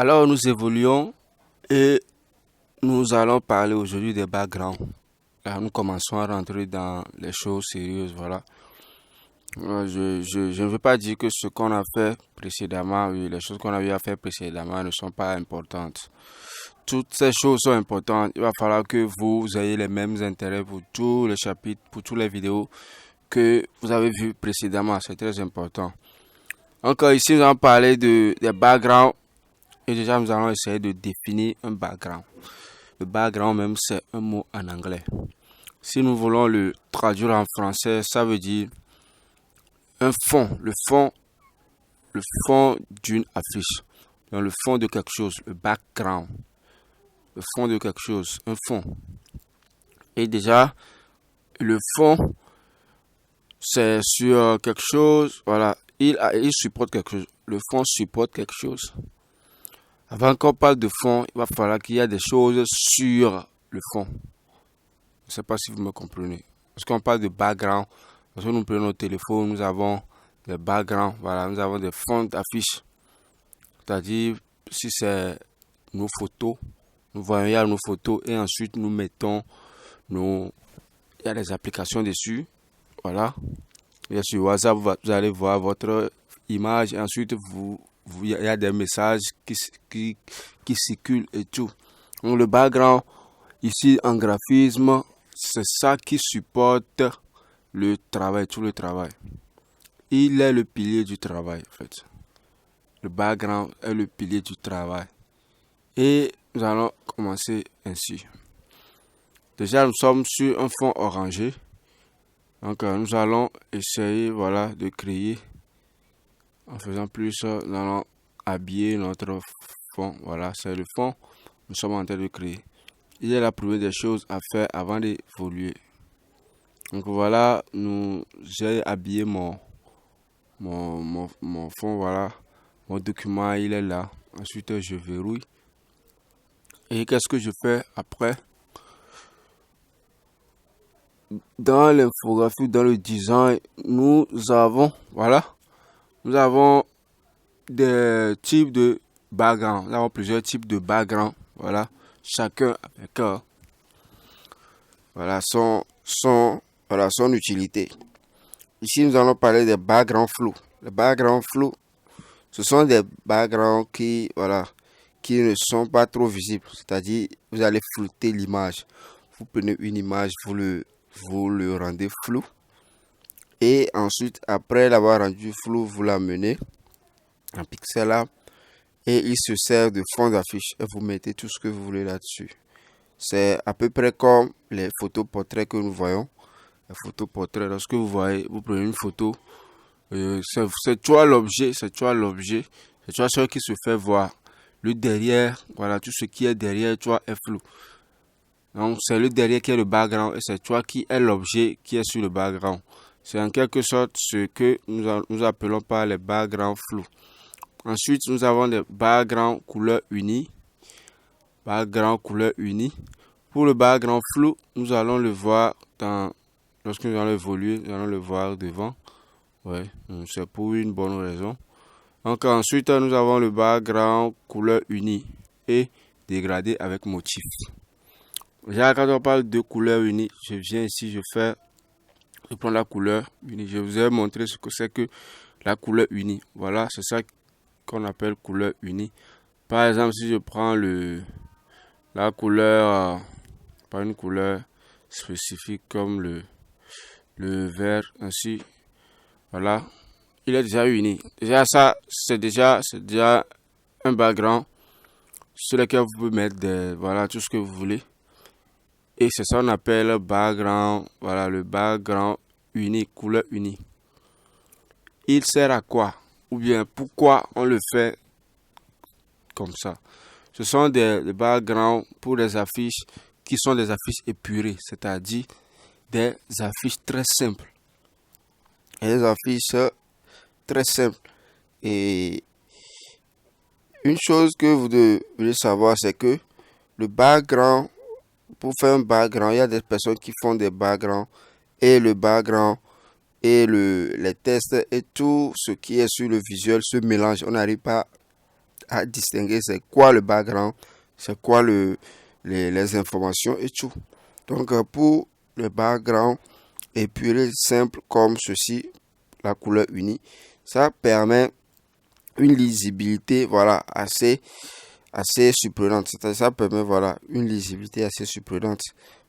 Alors nous évoluons et nous allons parler aujourd'hui des backgrounds. Là, nous commençons à rentrer dans les choses sérieuses, voilà. Je ne veux pas dire que ce qu'on a fait précédemment, oui, les choses qu'on a eu à faire précédemment ne sont pas importantes. Toutes ces choses sont importantes. Il va falloir que vous ayez les mêmes intérêts pour tous les chapitres, pour toutes les vidéos que vous avez vues précédemment. C'est très important. Encore ici, nous allons parler des backgrounds. Et déjà, nous allons essayer de définir un background. Le background même, c'est un mot en anglais. Si nous voulons le traduire en français, ça veut dire un fond, le fond d'une affiche. Donc, le fond de quelque chose, le background. Le fond de quelque chose, un fond. Et déjà, le fond, c'est sur quelque chose, voilà, il supporte quelque chose. Le fond supporte quelque chose. Avant qu'on parle de fond, il va falloir qu'il y ait des choses sur le fond. Je ne sais pas si vous me comprenez. Parce qu'on parle de background, parce que nous prenons nos téléphones, nous avons des backgrounds, voilà, nous avons des fonds d'affiches. C'est-à-dire, si c'est nos photos, nous voyons, il y a nos photos et ensuite nous mettons il y a des applications dessus, voilà. Il y a sur WhatsApp, vous allez voir votre image et ensuite il y a des messages qui circulent et tout. Donc le background, ici en graphisme, c'est ça qui supporte le travail, tout le travail. Il est le pilier du travail, en fait. Le background est le pilier du travail. Et nous allons commencer ainsi. Déjà, nous sommes sur un fond orangé. Donc, nous allons essayer, voilà, de créer. En faisant plus, nous allons habiller notre fond. Voilà, c'est le fond. Nous sommes en train de créer. Il est la première des choses à faire avant d'évoluer. Donc voilà, j'ai habillé mon fond, voilà. Mon document, il est là. Ensuite, je verrouille. Et qu'est-ce que je fais après? Dans l'infographie, dans le design, nous avons des types de background. Nous avons plusieurs types de background. Voilà, chacun avec son utilité. Ici, nous allons parler des backgrounds flous. Les backgrounds flous, ce sont des backgrounds qui ne sont pas trop visibles. C'est-à-dire, vous allez flouter l'image. Vous prenez une image, vous le rendez flou. Et ensuite, après l'avoir rendu flou, vous l'amenez en pixel art. Et il se sert de fond d'affiche. Et vous mettez tout ce que vous voulez là-dessus. C'est à peu près comme les photos portraits que nous voyons. Les photos portraits, lorsque vous prenez une photo, c'est toi l'objet, c'est toi ce qui se fait voir. Le derrière, voilà, tout ce qui est derrière toi est flou. Donc, c'est le derrière qui est le background et c'est toi qui est l'objet qui est sur le background. C'est en quelque sorte ce que nous appelons par les backgrounds flous. Ensuite, nous avons des backgrounds couleur unis. Background couleur unis. Pour le background flou, nous allons le voir lorsque nous allons évoluer, nous allons le voir devant. Ouais, c'est pour une bonne raison. Donc ensuite, nous avons le background couleur unie et dégradé avec motif. Déjà, quand on parle de couleur unie, je viens ici, je prends la couleur unie. Je vous ai montré ce que c'est que la couleur unie. Voilà, c'est ça qu'on appelle couleur unie. Par exemple, si je prends la couleur, pas une couleur spécifique comme le vert, ainsi, voilà, il est déjà uni. Déjà, ça, c'est déjà un background sur lequel vous pouvez mettre voilà, tout ce que vous voulez. Et c'est ça qu'on appelle background, voilà, le background unique, couleur unique. Il sert à quoi? Ou bien, pourquoi on le fait comme ça? Ce sont des backgrounds pour des affiches qui sont des affiches épurées, c'est-à-dire des affiches très simples. Et des affiches très simples. Et une chose que vous devez savoir, c'est que le background, pour faire un background, il y a des personnes qui font des backgrounds et le background et les tests et tout ce qui est sur le visuel se mélange. On n'arrive pas à distinguer c'est quoi le background, c'est quoi les informations et tout. Donc pour le background épuré simple comme ceci, la couleur unie, ça permet une lisibilité voilà assez surprenante. C'est-à-dire ça permet voilà une lisibilité assez surprenante.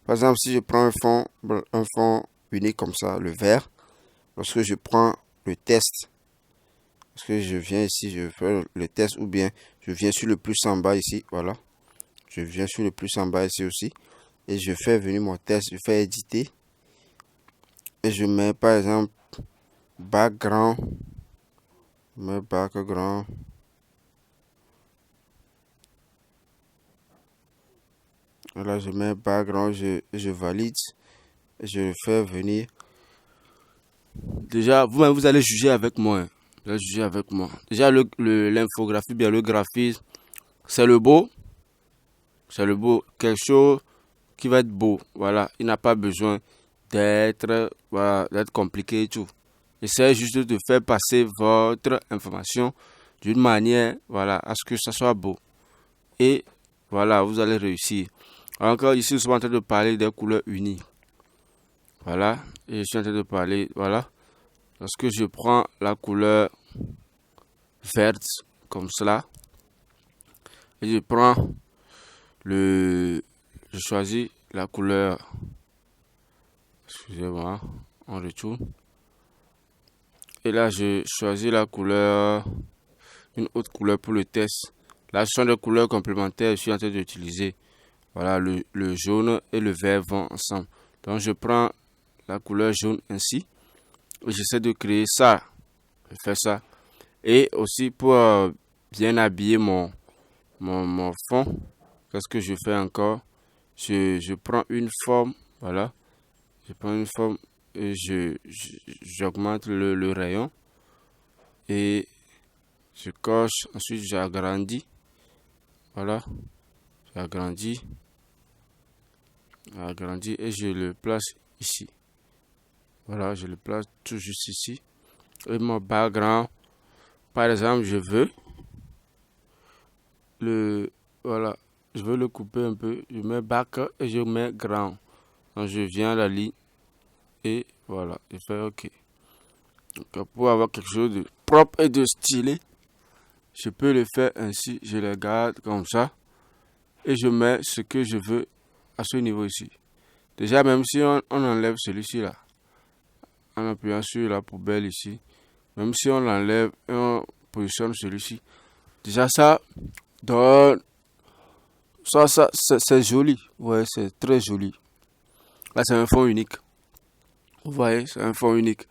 Par exemple, si je prends un fond unique comme ça, le vert, lorsque je prends le test, parce que je viens ici, je fais le test ou bien je viens sur le plus en bas ici, voilà. Je viens sur le plus en bas ici aussi et je fais venir mon test, je fais éditer et je mets par exemple background, background. Là, je mets background, je valide et je le fais venir. Déjà, vous-même, vous allez juger avec moi. Hein. Vous allez juger avec moi. Déjà, l'infographie, bien le graphisme, c'est le beau. C'est le beau. Quelque chose qui va être beau. Voilà. Il n'a pas besoin d'être compliqué et tout. Essayez juste de faire passer votre information d'une manière, voilà, à ce que ça soit beau. Et voilà, vous allez réussir. Encore ici, nous sommes en train de parler des couleurs unies. Voilà. Et je suis en train de parler, voilà. Lorsque je prends la couleur verte, comme cela, et je prends je choisis la couleur, excusez-moi, on retourne. Et là, je choisis la couleur, une autre couleur pour le test. Là, ce sont des couleurs complémentaires, je suis en train d'utiliser. Voilà, le jaune et le vert vont ensemble. Donc, je prends la couleur jaune ainsi. Et j'essaie de créer ça. Je fais ça. Et aussi pour bien habiller mon fond, qu'est-ce que je fais encore? Je prends une forme, voilà. Je prends une forme et j'augmente le rayon. Et je coche, ensuite j'agrandis. Voilà. J'agrandis. Agrandis et je le place ici. Voilà, je le place tout juste ici. Et mon background, par exemple, je veux voilà, je veux le couper un peu. Je mets back et je mets ground. Donc je viens à la ligne et voilà, je fais OK. Donc pour avoir quelque chose de propre et de stylé, je peux le faire ainsi. Je le garde comme ça et je mets ce que je veux à ce niveau ici. Déjà, même si on enlève celui-ci là, en appuyant sur la poubelle ici, même si on l'enlève et on positionne celui-ci, déjà ça donne, ça c'est joli, ouais, c'est très joli. Là, c'est un fond unique. Vous voyez, c'est un fond unique.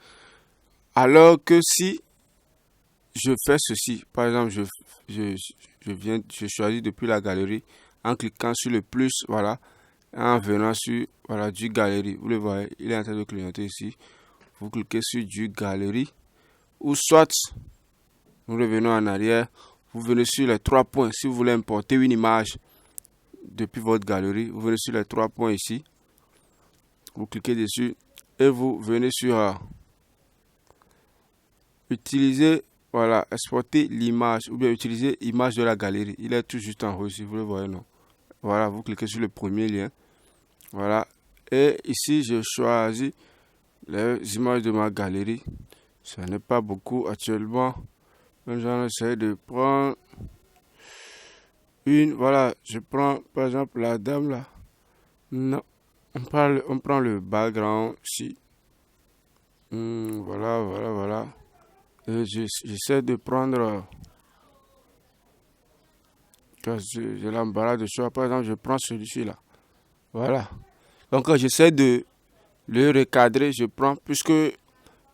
Alors que si je fais ceci, par exemple, je choisis depuis la galerie en cliquant sur le plus, voilà, en venant sur, voilà, du galerie. Vous le voyez, il est en train de clignoter ici. Vous cliquez sur du galerie ou soit, nous revenons en arrière, vous venez sur les 3 points. Si vous voulez importer une image depuis votre galerie, vous venez sur les 3 points ici. Vous cliquez dessus et vous venez sur utiliser, voilà, exporter l'image ou bien utiliser image de la galerie. Il est tout juste en haut ici, vous le voyez, non? Voilà, vous cliquez sur le premier lien. Voilà. Et ici, je choisis les images de ma galerie. Ça n'est pas beaucoup actuellement. J'en essaie de prendre une. Voilà, je prends par exemple la dame là. Non, on prend le background ici. Voilà, voilà, voilà. Et j'essaie de prendre. J'ai l'embarras de choix. Par exemple, je prends celui-ci là. Voilà. Donc, j'essaie de le recadrer. Je prends, puisque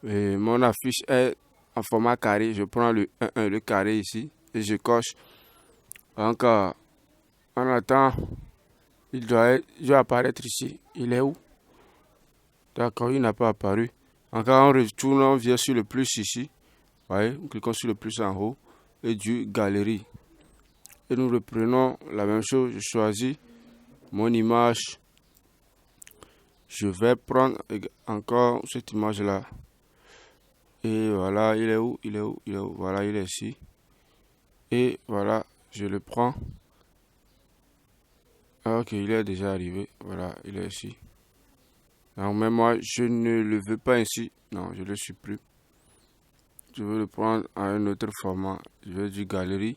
mon affiche est en format carré, je prends le 1, le carré ici, et je coche. Donc, on attend. Il doit apparaître ici. Il est où? D'accord, il n'a pas apparu. Encore, on retourne, on vient sur le plus ici. Voyez, nous cliquons sur le plus en haut et du galerie. Et nous reprenons la même chose. Je choisis mon image. Je vais prendre encore cette image-là. Et voilà, il est où? Il est où? Il est où? Voilà, il est ici. Et voilà, je le prends. Ah, ok, il est déjà arrivé. Voilà, il est ici. Alors, mais moi, je ne le veux pas ainsi. Non, je le supprime. Je veux le prendre à un autre format. Je veux du galerie.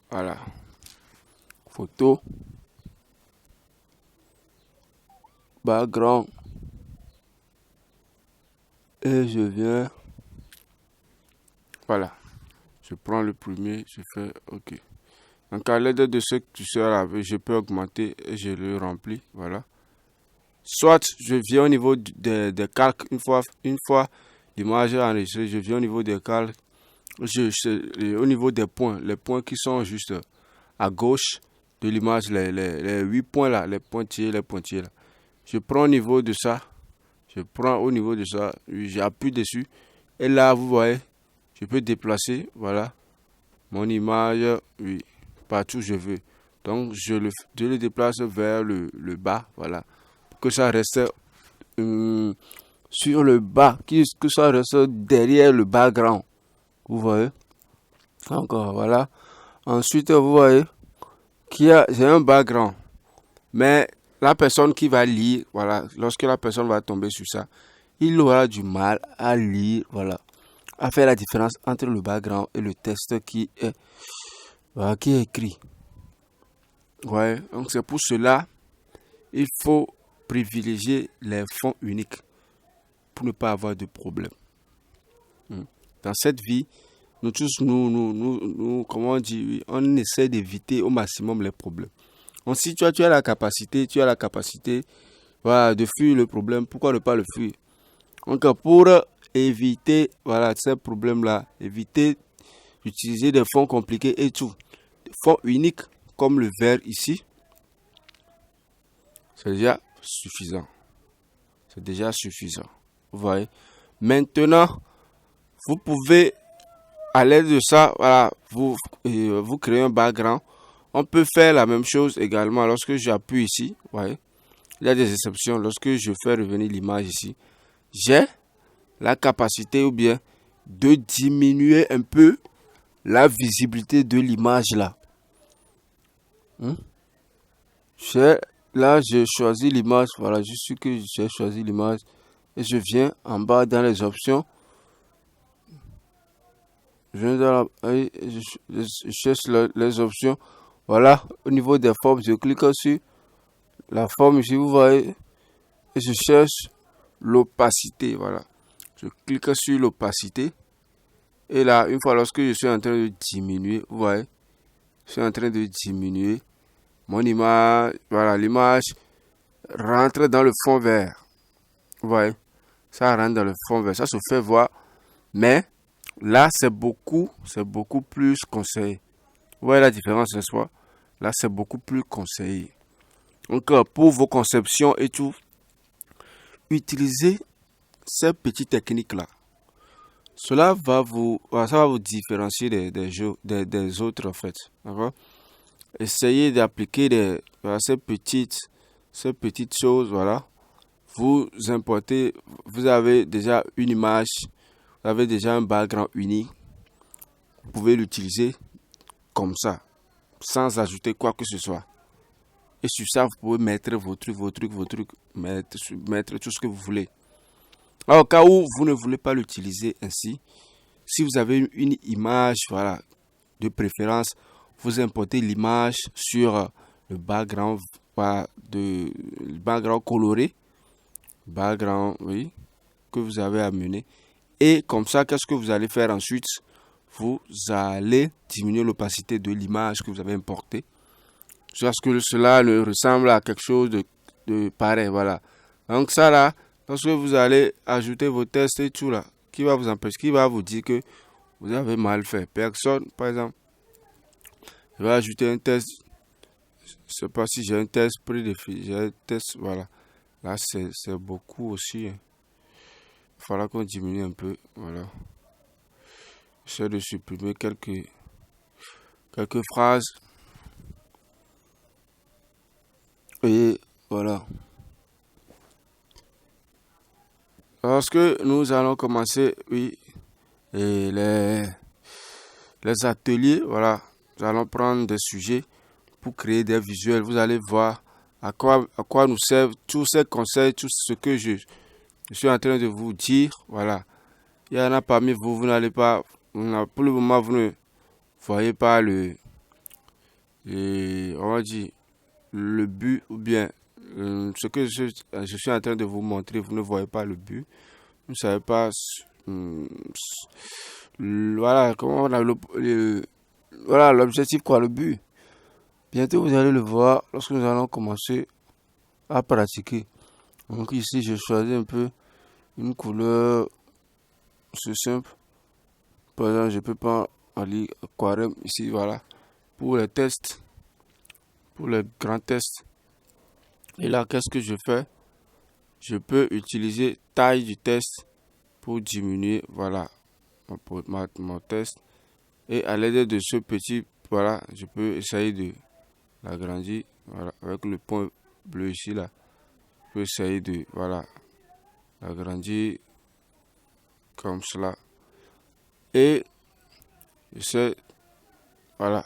Voilà. Photo. Background. Et je viens. Voilà. Je prends le premier. Je fais OK. Donc, à l'aide de ce curseur-là, je peux augmenter et je le remplis. Voilà. Soit je viens au niveau des calques. Une fois l'image est enregistrée, je viens au niveau des calques. Au niveau des points. Les points qui sont juste à gauche de l'image, les 8 points là, les pointillés là. Je prends au niveau de ça, j'appuie dessus, et là, vous voyez, je peux déplacer, voilà, mon image, oui, partout où je veux. Donc, je le déplace vers le bas, voilà, pour que ça reste sur le bas, que ça reste derrière le background, vous voyez. Encore, voilà. Ensuite, vous voyez j'ai un background. Mais la personne qui va lire, voilà, lorsque la personne va tomber sur ça, il aura du mal à lire, voilà, à faire la différence entre le background et le texte voilà, qui est écrit. Ouais, donc c'est pour cela, il faut privilégier les fonds uniques pour ne pas avoir de problème. Dans cette vie, nous tous, comment on dit, oui, on essaie d'éviter au maximum les problèmes. Donc si tu as la capacité, voilà, de fuir le problème, pourquoi ne pas le fuir? Donc pour éviter, voilà, ces problèmes-là, éviter d'utiliser des fonds compliqués et tout, des fonds uniques comme le vert ici, c'est déjà suffisant. C'est déjà suffisant. Vous voyez. Maintenant, vous pouvez, à l'aide de ça, voilà, vous créez un background. On peut faire la même chose également lorsque j'appuie ici. Vous voyez. Il y a des exceptions. Lorsque je fais revenir l'image ici, j'ai la capacité ou bien de diminuer un peu la visibilité de l'image là. J'ai, Là, j'ai choisi l'image. Voilà, je suis que j'ai choisi l'image. Et je viens en bas dans les options. Je viens dans je cherche les options. Voilà, au niveau des formes, je clique sur la forme ici, vous voyez. Et je cherche l'opacité. Voilà. Je clique sur l'opacité. Et là, une fois lorsque je suis en train de diminuer, vous voyez, je suis en train de diminuer mon image. Voilà, l'image rentre dans le fond vert. Vous voyez, ça rentre dans le fond vert. Ça se fait voir. Mais là, c'est beaucoup plus conseillé. Vous voyez la différence, n'est-ce pas? Là, c'est beaucoup plus conseillé. Donc, pour vos conceptions et tout, utilisez ces petites techniques-là. Ça va vous différencier des autres, en fait. D'accord? Essayez d'appliquer voilà, ces petites choses, voilà. Vous importez, vous avez déjà une image, vous avez déjà un background unique. Vous pouvez l'utiliser comme ça, sans ajouter quoi que ce soit. Et sur ça, vous pouvez mettre vos trucs, mettre tout ce que vous voulez. Alors, au cas où vous ne voulez pas l'utiliser ainsi, si vous avez une image, voilà, de préférence, vous importez l'image sur le background, voilà, le background coloré, background, oui, que vous avez amené. Et comme ça, qu'est-ce que vous allez faire ensuite? Vous allez diminuer l'opacité de l'image que vous avez importée. Parce que cela ne ressemble à quelque chose de pareil, voilà. Donc ça là, lorsque vous allez ajouter vos tests et tout là, qui va vous empêcher, qui va vous dire que vous avez mal fait? Personne, par exemple, je vais ajouter un test, je ne sais pas si j'ai un test prédéfini, j'ai un test, voilà. Là, c'est beaucoup aussi, hein. Il faudra qu'on diminue un peu, voilà. J'essaie de supprimer quelques phrases. Et voilà. Lorsque nous allons commencer, oui, et les ateliers, voilà, nous allons prendre des sujets pour créer des visuels. Vous allez voir à quoi nous servent tous ces conseils, tout ce que je suis en train de vous dire. Voilà. Il y en a parmi vous, vous n'allez pas, pour le moment, vous ne voyez pas on va dire, le but ou bien ce que je suis en train de vous montrer, vous ne voyez pas le but. Vous ne savez pas, voilà, comment on a voilà, l'objectif, quoi, le but. Bientôt, vous allez le voir lorsque nous allons commencer à pratiquer. Donc ici, je choisis un peu une couleur, c'est simple. Par exemple, je peux prendre aquarelle ici, voilà, pour les tests, pour les grands tests. Et là, qu'est-ce que je fais? Je peux utiliser taille du test pour diminuer, voilà, mon test. Et à l'aide de ce petit, voilà, je peux essayer de l'agrandir, voilà, avec le point bleu ici, là. Je peux essayer de, voilà, l'agrandir comme cela. Et je sais, voilà,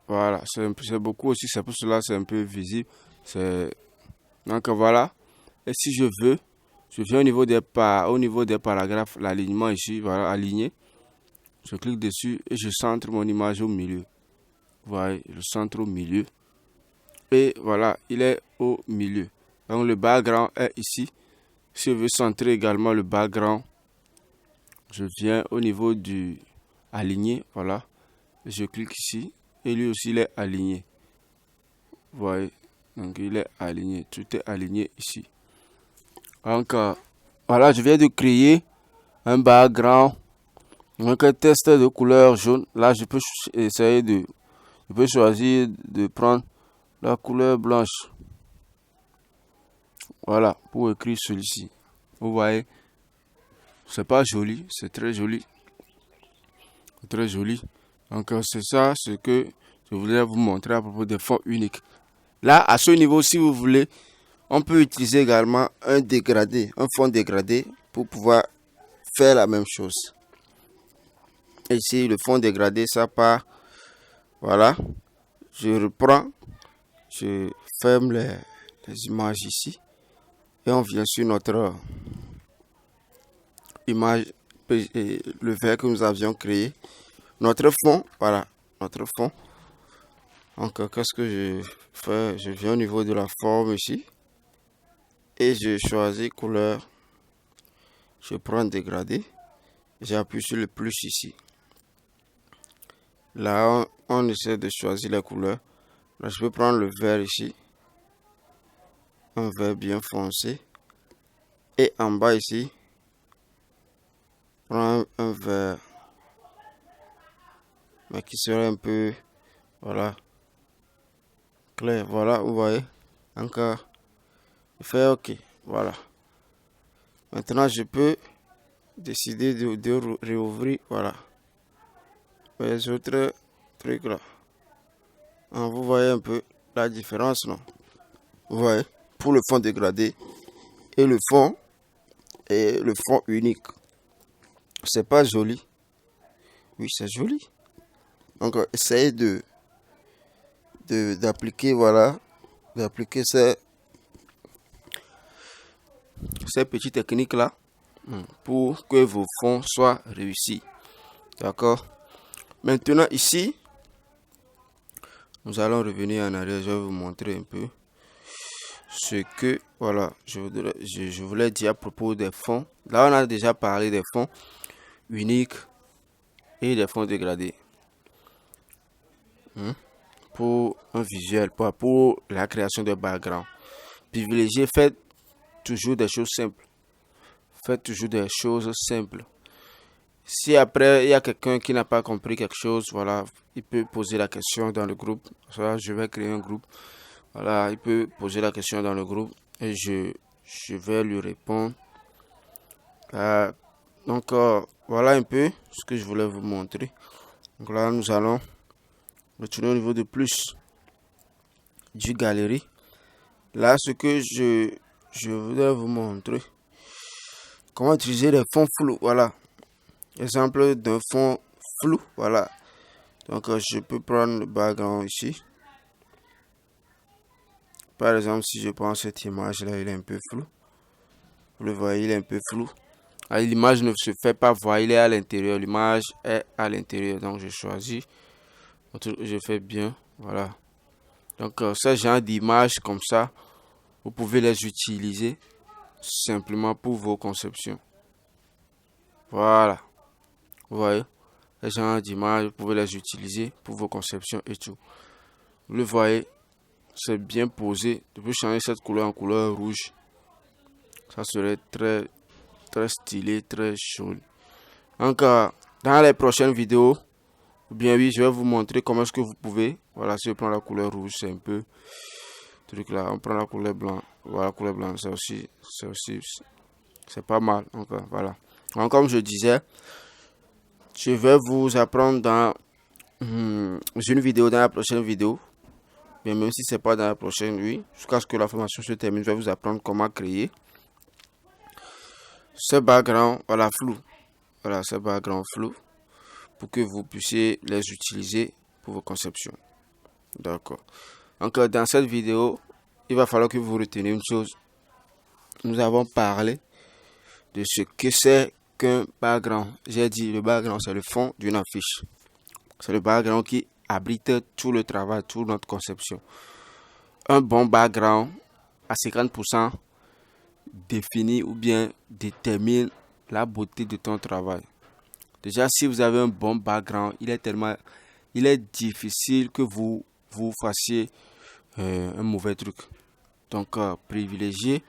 voilà, c'est beaucoup aussi, c'est pour cela c'est un peu visible. Donc voilà. Et si je veux, je viens au niveau des paragraphes, l'alignement ici, voilà, aligné. Je clique dessus et je centre mon image au milieu. Vous voyez, je centre au milieu. Et voilà, il est au milieu. Donc le background est ici. Si je veux centrer également le background, je viens au niveau du aligné, voilà. Je clique ici et lui aussi il est aligné. Vous voyez, donc il est aligné, tout est aligné ici. Donc voilà, je viens de créer un background. Donc un test de couleur jaune. Là, je peux choisir de prendre la couleur blanche. Voilà, pour écrire celui-ci. Vous voyez, c'est pas joli, c'est très joli. Très joli. Donc c'est ça ce que je voulais vous montrer à propos des fonds uniques. Là, à ce niveau, si vous voulez, on peut utiliser également un fond dégradé pour pouvoir faire la même chose. Ici, le fond dégradé, ça part. Voilà. Je reprends. Je ferme les images ici. Et on vient sur notre image, le verre que nous avions créé. Notre fond, voilà. Notre fond. Donc, qu'est-ce que je fais? Je viens au niveau de la forme ici. Et je choisis couleur. Je prends dégradé. J'appuie sur le plus ici. Là, on essaie de choisir la couleur. Là, je peux prendre le vert ici. Un vert bien foncé. Et en bas ici, prendre un vert. Mais qui serait un peu, voilà, clair. Voilà, vous voyez. Encore. Je fais OK. Voilà. Maintenant, je peux décider de réouvrir. Voilà. Les autres trucs là. Vous voyez un peu la différence, non? Vous voyez, pour le fond dégradé et le fond unique. C'est pas joli. Oui, c'est joli. Donc, essayez d'appliquer, voilà, d'appliquer ces petites techniques là pour que vos fonds soient réussis. D'accord? Maintenant, ici, nous allons revenir en arrière. Je vais vous montrer un peu ce que, voilà, je voulais dire à propos des fonds. Là, on a déjà parlé des fonds uniques et des fonds dégradés. Pour un visuel, pour la création de background. Privilégiez, faites toujours des choses simples. Faites toujours des choses simples. Si après, il y a quelqu'un qui n'a pas compris quelque chose, voilà, il peut poser la question dans le groupe. Voilà, je vais créer un groupe. Voilà, il peut poser la question dans le groupe et je vais lui répondre. Donc, voilà un peu ce que je voulais vous montrer. Donc là, nous allons retourner au niveau de plus du galerie. Là, ce que je voudrais vous montrer, comment utiliser les fonds flous. Voilà. Exemple d'un fond flou. Voilà. Donc, je peux prendre le background ici. Par exemple, si je prends cette image-là, il est un peu flou. Vous le voyez, il est un peu flou. L'image ne se fait pas voir, il est à l'intérieur. L'image est à l'intérieur. Donc, je choisis. Je fais bien. Voilà. Donc, ce genre d'images comme ça, vous pouvez les utiliser simplement pour vos conceptions. Voilà. Vous voyez, ce genre d'images, vous pouvez les utiliser pour vos conceptions et tout. Vous le voyez, c'est bien posé. Je peux changer cette couleur en couleur rouge. Ça serait très, très stylé, très joli. Donc, dans les prochaines vidéos, bien oui, je vais vous montrer comment est-ce que vous pouvez. Voilà, si je prends la couleur rouge, c'est un peu truc là. On prend la couleur blanc. Voilà, la couleur blanc, c'est pas mal. Donc, voilà. Donc, comme je disais, je vais vous apprendre dans une vidéo, dans la prochaine vidéo. Mais même si c'est pas dans la prochaine, oui, jusqu'à ce que la formation se termine, je vais vous apprendre comment créer ce background, voilà, flou. Voilà, ce background flou pour que vous puissiez les utiliser pour vos conceptions. D'accord. Donc, dans cette vidéo, il va falloir que vous reteniez une chose. Nous avons parlé de ce que c'est qu'un background. J'ai dit, le background, c'est le fond d'une affiche. C'est le background qui abrite tout le travail, toute notre conception. Un bon background, à 50%, définit ou bien détermine la beauté de ton travail. Déjà, si vous avez un bon background, il est difficile que vous fassiez un mauvais truc. Donc, privilégiez,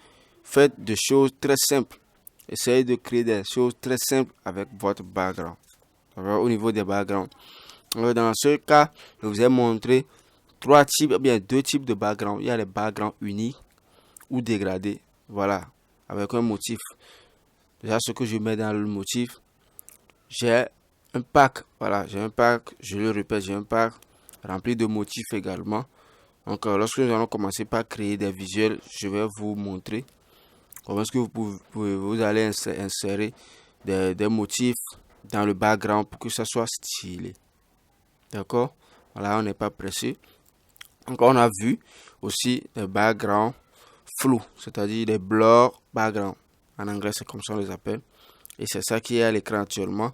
faites des choses très simples. Essayez de créer des choses très simples avec votre background. Au niveau des backgrounds. Dans ce cas, je vous ai montré deux types de background. Il y a les backgrounds unis ou dégradés. Voilà, avec un motif. Déjà, ce que je mets dans le motif, j'ai un pack. Voilà, j'ai un pack, je le répète, j'ai un pack rempli de motifs également. Donc, lorsque nous allons commencer par créer des visuels, je vais vous montrer comment est-ce que vous allez insérer des motifs dans le background pour que ça soit stylé. D'accord? Voilà, on n'est pas pressé. Donc, on a vu aussi des backgrounds flous, c'est-à-dire des blur background. En anglais, c'est comme ça on les appelle. Et c'est ça qui est à l'écran actuellement.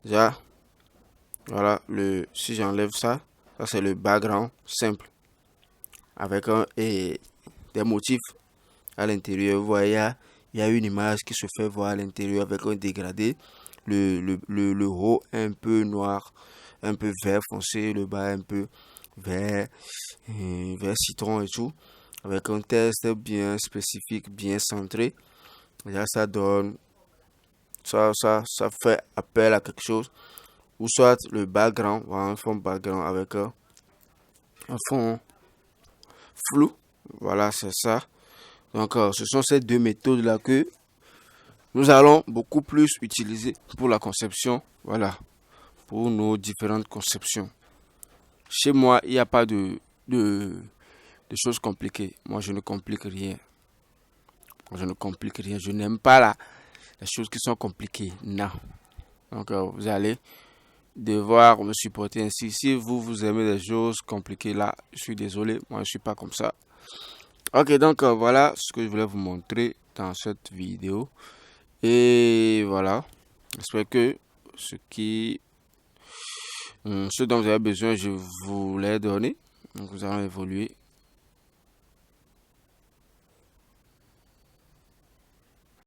Déjà, voilà, si j'enlève ça, ça c'est le background simple. Avec et des motifs à l'intérieur. Vous voyez, il y a une image qui se fait voir à l'intérieur avec un dégradé. Le haut un peu noir, un peu vert foncé, le bas un peu vert, vert citron et tout. Avec un texte bien spécifique, bien centré. Déjà, ça donne, ça fait appel à quelque chose. Ou soit le background, voilà, un fond background avec un fond flou. Voilà, c'est ça. Donc, ce sont ces deux méthodes-là que nous allons beaucoup plus utiliser pour la conception. Voilà, pour nos différentes conceptions. Chez moi, il n'y a pas de choses compliquées. Moi, je ne complique rien. Je ne complique rien. Je n'aime pas les choses qui sont compliquées. Non. Donc, vous allez devoir me supporter ainsi. Si vous aimez des choses compliquées, là, je suis désolé. Moi, je ne suis pas comme ça. Ok, donc voilà ce que je voulais vous montrer dans cette vidéo. Et voilà. J'espère que ce dont vous avez besoin, je vous l'ai donné. Donc, nous allons évoluer